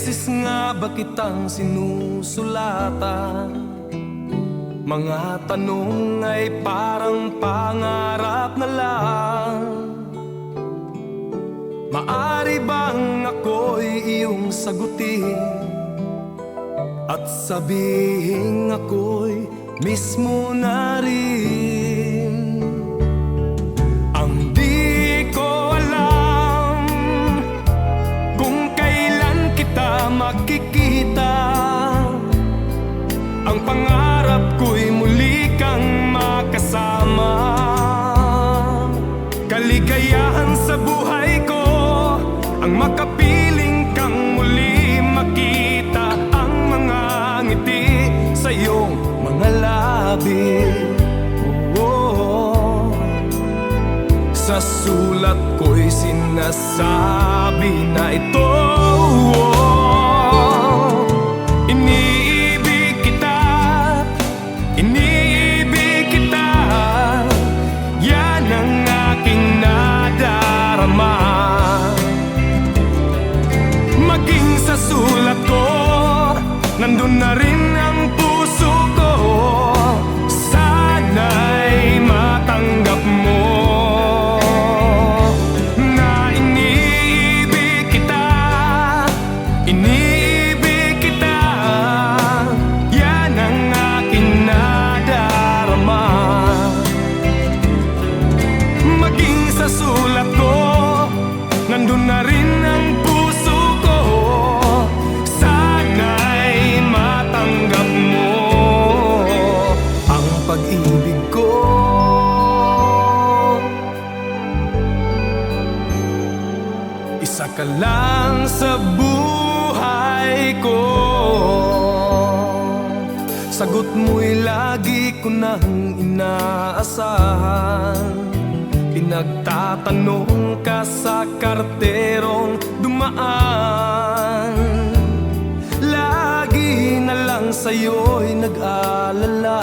beses nga ba kitang sinusulatan? Mga tanong ay parang pangarap na lang. Maari bang ako'y iyong sagutin at sabihin ako'y mismo na rin? Ang di ko alam kung kailan kita makikita. Ang pangarap ko'y muli kang makasama. Kaligayahan sa buhay ko ang makapiling kang muli makita. Ang mga ngiti sa iyong mga labi, oh, sa sulat ko'y sinasabi na ito, oh, iniibig kita, iniibig kita. Yan ang aking nadarama. Maging sa sulat ko, nandun na rin ang puso ko. Sana'y matanggap mo na iniibig kita, iniibig kita. Yan ang aking nadarama. Maging sa sulat ko, nandun na rin ang puso ko. Sana'y matanggap mo ang pag-ibig ko. Isa ka lang sa buhay ko. Sagot mo'y lagi ko nang inaasahan. Pinagtatanong ka sa karterong dumaan. Lagi na lang sa'yo'y nag-aalala.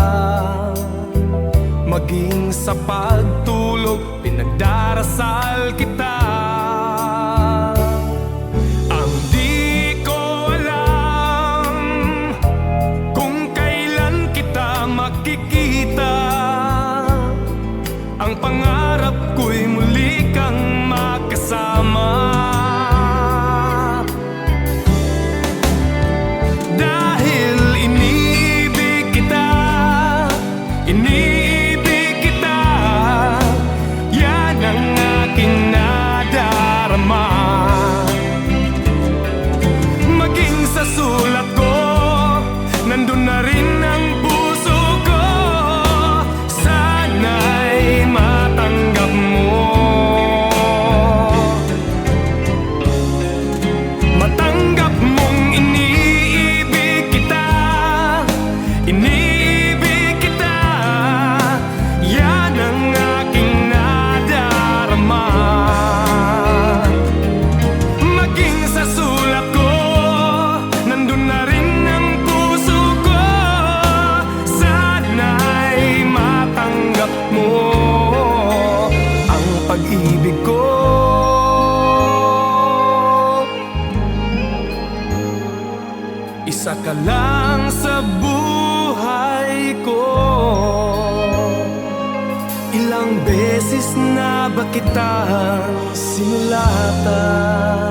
Maging sa pagtulog, pinagdarasal kita. Ang di ko alam kung kailan kita makikita. Ang pangarap ko'y muli kang makasama. Dahil iniibig kita, iniibig kita. Yan ang aking nadarama. Maging sa sulat ko, nandun na rin ang puso ko. Sana'y matanggap mo, matanggap mong iniibig kita, iniibig kita. Yan ang aking nadarama. Maging sa sulat ko, nandun na rin ang puso ko. Sana'y matanggap mo ang pag-ibig ko. Isa ka lang sa buhay ko. Ilang beses na ba kitang sinulatan?